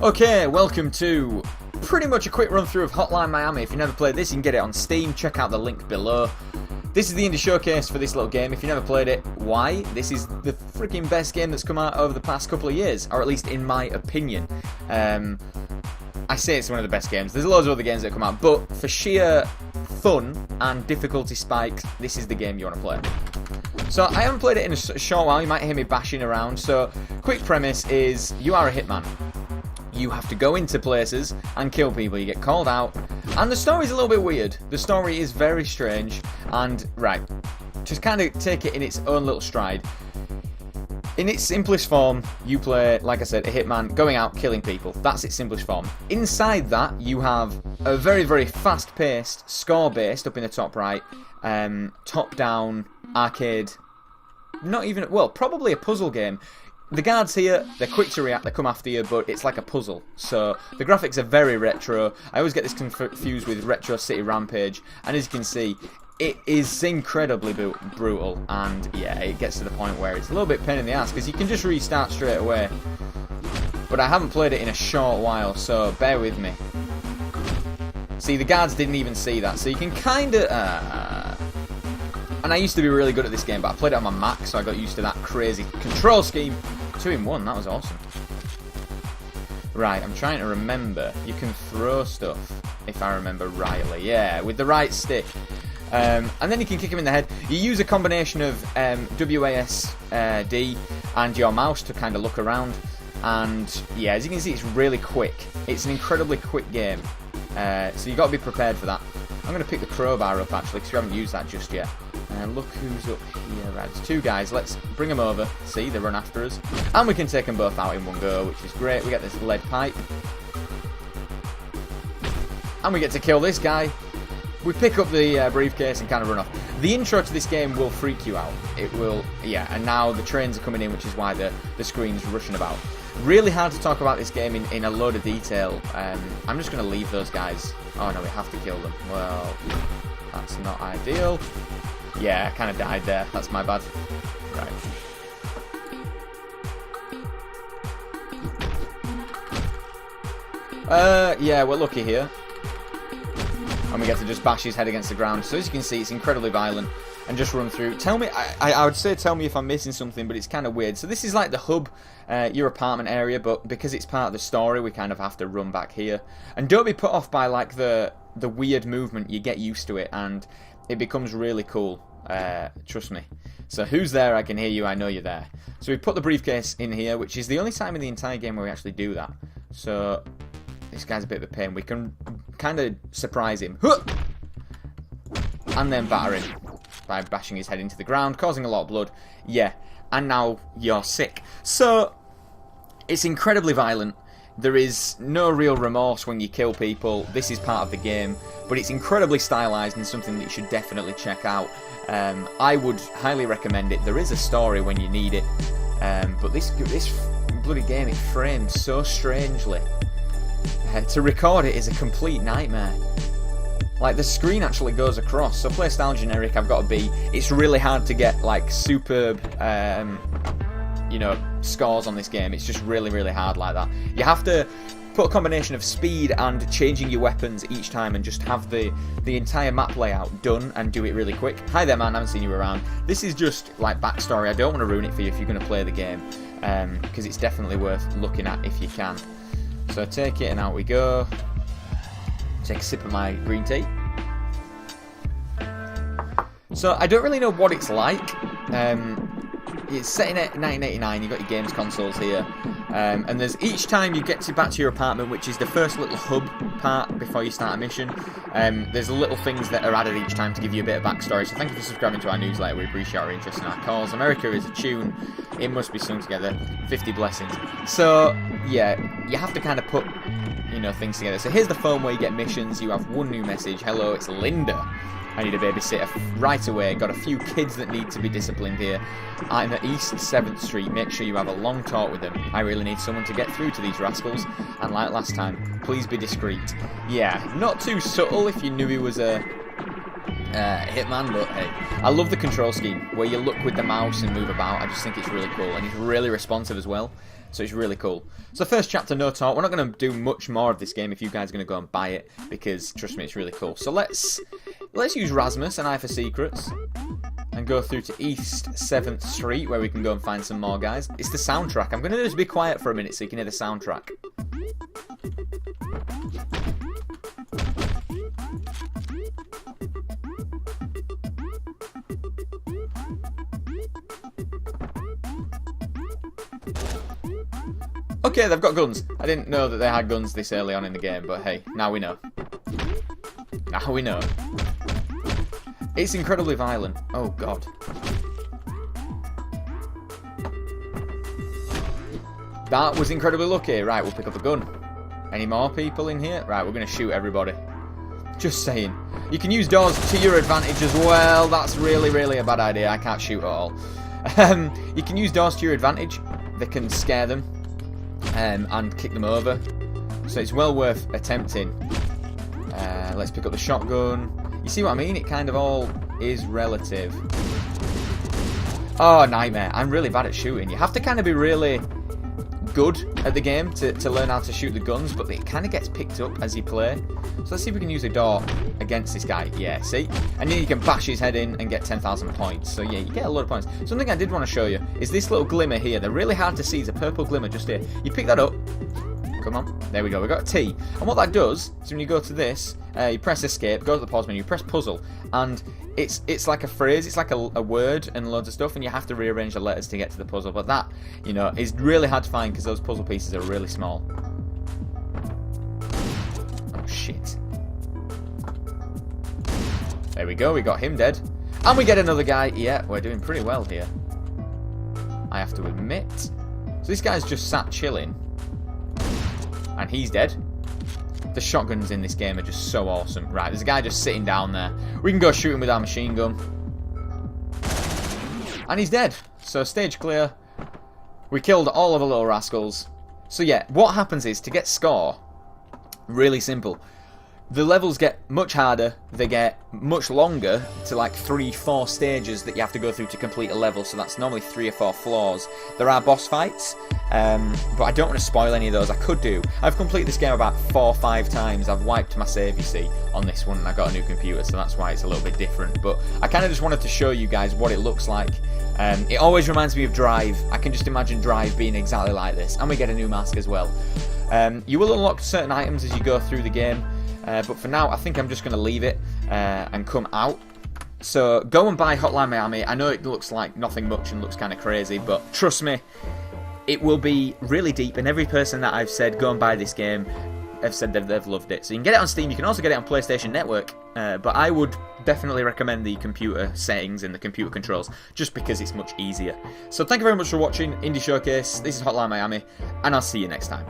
Okay, welcome to pretty much a quick run through of Hotline Miami. If you've never played this, you can get it on Steam. Check out the link below. This is the indie showcase for this little game. If you've never played it, why? This is the freaking best game that's come out over the past couple of years, or at least in my opinion. I say it's one of the best games. There's loads of other games that come out, but for sheer fun and difficulty spikes, this is the game you want to play. So I haven't played it in a short while. You might hear me bashing around. So quick premise is you are a hitman. You have to go into places and kill people. You get called out. And the story's a little bit weird. The story is very strange. And, right, just kind of take it in its own little stride. In its simplest form, you play, like I said, a hitman going out killing people. That's its simplest form. Inside that, you have a very, very fast-paced, score-based, up in the top right, top-down, arcade, not even, well, probably a puzzle game. The guards here, they're quick to react, they come after you, but it's like a puzzle. So, the graphics are very retro. I always get this confused with Retro City Rampage, and as you can see, it is incredibly brutal, and yeah, it gets to the point where it's a little bit pain in the ass, because you can just restart straight away. But I haven't played it in a short while, so bear with me. See, the guards didn't even see that, so you can kind of... And I used to be really good at this game, but I played it on my Mac, so I got used to that crazy control scheme. 2 in 1, that was awesome. Right, I'm trying to remember. You can throw stuff, if I remember rightly. Yeah, with the right stick. And then you can kick him in the head. You use a combination of WASD and your mouse to kind of look around. And yeah, as you can see, it's really quick. It's an incredibly quick game. So you've got to be prepared for that. I'm going to pick the crowbar up, actually, because we haven't used that just yet. Look who's up here. Right, there's 2 guys. Let's bring them over. See, they run after us. And we can take them both out in one go, which is great. We get this lead pipe. And we get to kill this guy. We pick up the briefcase and kind of run off. The intro to this game will freak you out. It will, yeah, and now the trains are coming in, which is why the screen's rushing about. Really hard to talk about this game in a load of detail. I'm just going to leave those guys. Oh no, we have to kill them. Well, that's not ideal. Yeah, I kind of died there. That's my bad. Right. Yeah, we're lucky here. And we get to just bash his head against the ground. So as you can see, it's incredibly violent. And just run through. Tell me, I would say tell me if I'm missing something, but it's kind of weird. So this is like the hub, your apartment area, but because it's part of the story, we kind of have to run back here. And don't be put off by like the weird movement. You get used to it, and it becomes really cool. Trust me. So who's there? I can hear you. I know you're there. So we put the briefcase in here, which is the only time in the entire game where we actually do that. So this guy's a bit of a pain. We can kind of surprise him. And then batter him by bashing his head into the ground, causing a lot of blood. Yeah, and now you're sick. So it's incredibly violent. There is no real remorse when you kill people. This is part of the game, but it's incredibly stylized and something that you should definitely check out. I would highly recommend it. There is a story when you need it, but this bloody game, it frames so strangely. To record it is a complete nightmare. Like, the screen actually goes across. So play style generic, I've got to be. It's really hard to get like superb, you know, scores on this game. It's just really, really hard like that. You have to put a combination of speed and changing your weapons each time and just have the entire map layout done and do it really quick. Hi there, man, I haven't seen you around. This is just like backstory. I don't want to ruin it for you if you're going to play the game, because it's definitely worth looking at if you can. So take it and out we go. Take a sip of my green tea. So I don't really know what it's like. It's set in 1989, you've got your games consoles here, and there's each time you get back to your apartment, which is the first little hub part before you start a mission, there's little things that are added each time to give you a bit of backstory. So thank you for subscribing to our newsletter, we appreciate your interest in our cause. America is a tune, it must be sung together, 50 blessings. So yeah, you have to kind of put, you know, things together. So here's the phone where you get missions. You have one new message. Hello, it's Linda. I need a babysitter right away. Got a few kids that need to be disciplined here. I'm at East 7th Street. Make sure you have a long talk with them. I really need someone to get through to these rascals. And like last time, please be discreet. Yeah, not too subtle if you knew he was a hitman, but hey. I love the control scheme, where you look with the mouse and move about. I just think it's really cool. And he's really responsive as well. So it's really cool. So first chapter, no talk. We're not going to do much more of this game if you guys are going to go and buy it, because trust me, it's really cool. So let's use Rasmus, an eye for secrets, and go through to East 7th Street, where we can go and find some more guys. It's the soundtrack. I'm going to just be quiet for a minute so you can hear the soundtrack. Okay, they've got guns. I didn't know that they had guns this early on in the game, but hey, now we know. Now we know. It's incredibly violent. Oh, God. That was incredibly lucky. Right, we'll pick up a gun. Any more people in here? Right, we're going to shoot everybody. Just saying. You can use doors to your advantage as well. That's really, really a bad idea. I can't shoot at all. You can use doors to your advantage. They can scare them. And kick them over, so it's well worth attempting. Let's pick up the shotgun. You see what I mean? It kind of all is relative. Oh, nightmare. I'm really bad at shooting. You have to kind of be really good at the game to learn how to shoot the guns, but it kind of gets picked up as you play. So let's see if we can use a door against this guy. Yeah, see? And then you can bash his head in and get 10,000 points. So yeah, you get a lot of points. Something I did want to show you is this little glimmer here. They're really hard to see. It's a purple glimmer just here. You pick that up. Come on. There we go. We got a T. And what that does is when you go to this, you press escape, go to the pause menu, you press puzzle, and it's like a phrase, it's like a word and loads of stuff, and you have to rearrange the letters to get to the puzzle. But that, you know, is really hard to find because those puzzle pieces are really small. Oh, shit. There we go. We got him dead. And we get another guy. Yeah, we're doing pretty well here, I have to admit. So this guy's just sat chilling. And he's dead. The shotguns in this game are just so awesome. Right, there's a guy just sitting down there. We can go shoot him with our machine gun. And he's dead. So stage clear. We killed all of the little rascals. So yeah, what happens is, to get score, really simple. The levels get much harder, they get much longer, to like 3-4 stages that you have to go through to complete a level, so that's normally 3 or 4 floors. There are boss fights, but I don't want to spoil any of those. I could do. I've completed this game about 4 or 5 times. I've wiped my save, you see, on this one, and I got a new computer, so that's why it's a little bit different. But I kind of just wanted to show you guys what it looks like. It always reminds me of Drive. I can just imagine Drive being exactly like this, and we get a new mask as well. You will unlock certain items as you go through the game. But for now, I think I'm just going to leave it and come out. So go and buy Hotline Miami. I know it looks like nothing much and looks kind of crazy, but trust me, it will be really deep. And every person that I've said go and buy this game have said that they've loved it. So you can get it on Steam. You can also get it on PlayStation Network. But I would definitely recommend the computer settings and the computer controls, just because it's much easier. So thank you very much for watching Indie Showcase. This is Hotline Miami, and I'll see you next time.